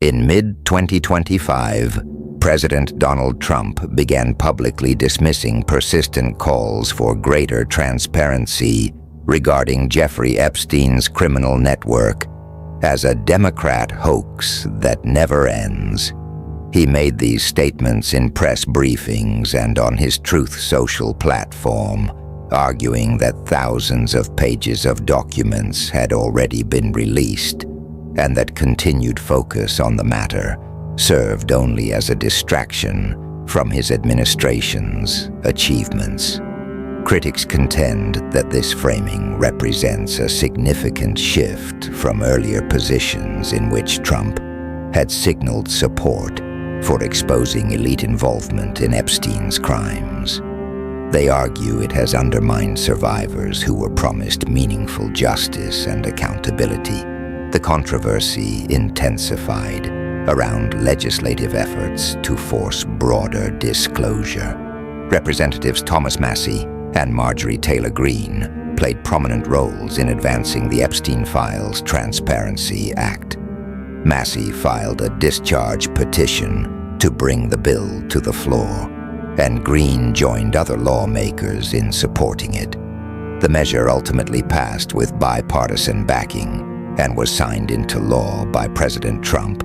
In mid-2025, President Donald Trump began publicly dismissing persistent calls for greater transparency regarding Jeffrey Epstein's criminal network as a Democrat hoax that never ends. He made these statements in press briefings and on his Truth Social platform, arguing that thousands of pages of documents had already been released and that continued focus on the matter served only as a distraction from his administration's achievements. Critics contend that this framing represents a significant shift from earlier positions in which Trump had signaled support for exposing elite involvement in Epstein's crimes. They argue it has undermined survivors who were promised meaningful justice and accountability. The controversy intensified around legislative efforts to force broader disclosure. Representatives Thomas Massie and Marjorie Taylor Greene played prominent roles in advancing the Epstein Files Transparency Act. Massie filed a discharge petition to bring the bill to the floor, and Greene joined other lawmakers in supporting it. The measure ultimately passed with bipartisan backing and was signed into law by President Trump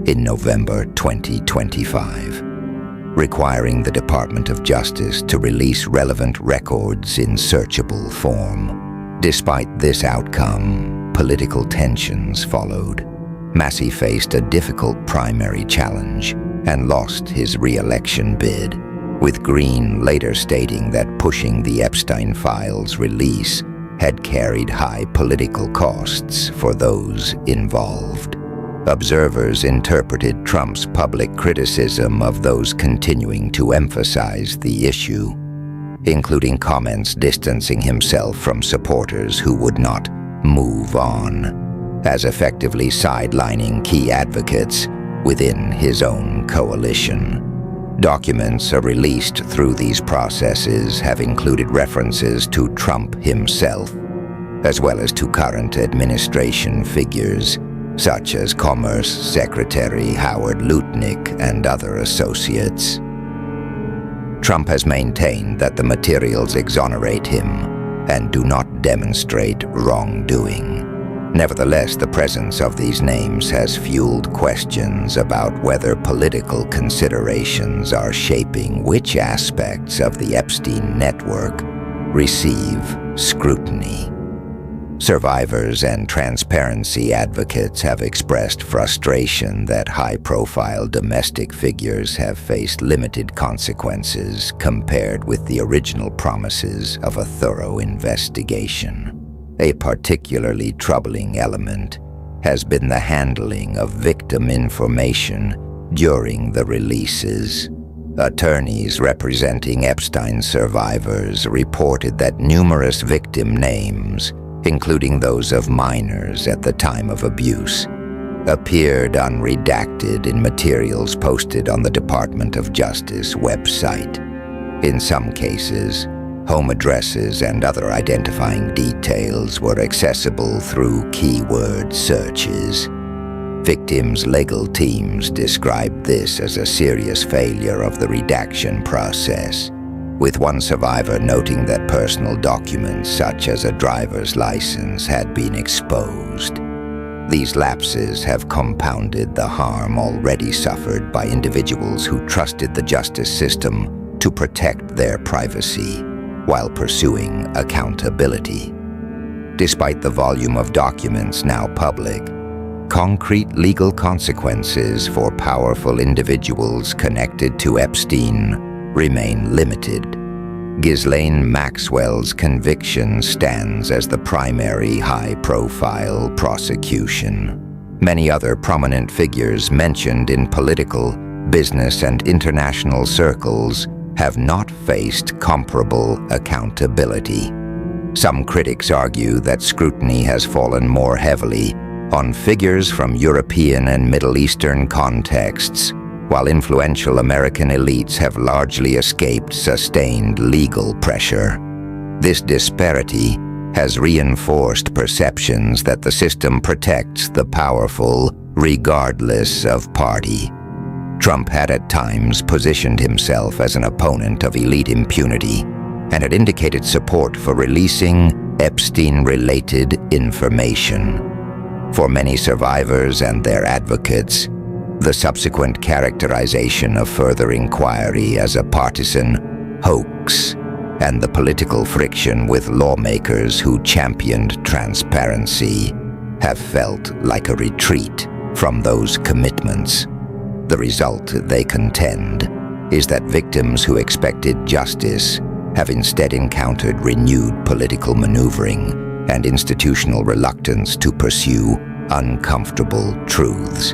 in November 2025, requiring the Department of Justice to release relevant records in searchable form. Despite this outcome, political tensions followed. Massie faced a difficult primary challenge and lost his re-election bid, with Greene later stating that pushing the Epstein Files release had carried high political costs for those involved. Observers interpreted Trump's public criticism of those continuing to emphasize the issue, including comments distancing himself from supporters who would not move on, as effectively sidelining key advocates within his own coalition. Documents released through these processes have included references to Trump himself, as well as to current administration figures, such as Commerce Secretary Howard Lutnick and other associates. Trump has maintained that the materials exonerate him and do not demonstrate wrongdoing. Nevertheless, the presence of these names has fueled questions about whether political considerations are shaping which aspects of the Epstein network receive scrutiny. Survivors and transparency advocates have expressed frustration that high-profile domestic figures have faced limited consequences compared with the original promises of a thorough investigation. A particularly troubling element has been the handling of victim information during the releases. Attorneys representing Epstein survivors reported that numerous victim names, including those of minors at the time of abuse, appeared unredacted in materials posted on the Department of Justice website. In some cases, home addresses and other identifying details were accessible through keyword searches. Victims' legal teams described this as a serious failure of the redaction process, with one survivor noting that personal documents such as a driver's license had been exposed. These lapses have compounded the harm already suffered by individuals who trusted the justice system to protect their privacy while pursuing accountability. Despite the volume of documents now public, concrete legal consequences for powerful individuals connected to Epstein remain limited. Ghislaine Maxwell's conviction stands as the primary high-profile prosecution. Many other prominent figures mentioned in political, business, and international circles have not faced comparable accountability. Some critics argue that scrutiny has fallen more heavily on figures from European and Middle Eastern contexts, while influential American elites have largely escaped sustained legal pressure. This disparity has reinforced perceptions that the system protects the powerful regardless of party. Trump had at times positioned himself as an opponent of elite impunity and had indicated support for releasing Epstein-related information. For many survivors and their advocates, the subsequent characterization of further inquiry as a partisan hoax and the political friction with lawmakers who championed transparency have felt like a retreat from those commitments. The result, they contend, is that victims who expected justice have instead encountered renewed political maneuvering and institutional reluctance to pursue uncomfortable truths.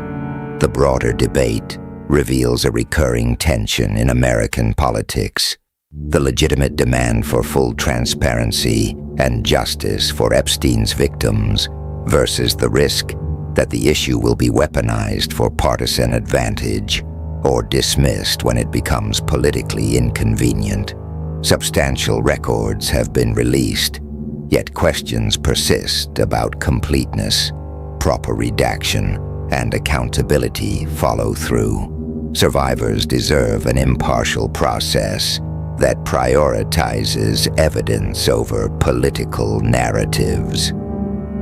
The broader debate reveals a recurring tension in American politics: the legitimate demand for full transparency and justice for Epstein's victims versus the risk that the issue will be weaponized for partisan advantage or dismissed when it becomes politically inconvenient. Substantial records have been released, yet questions persist about completeness, proper redaction, and accountability follow through. Survivors deserve an impartial process that prioritizes evidence over political narratives.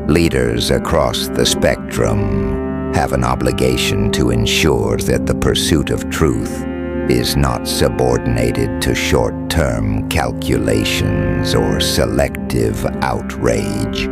Leaders across the spectrum have an obligation to ensure that the pursuit of truth is not subordinated to short-term calculations or selective outrage.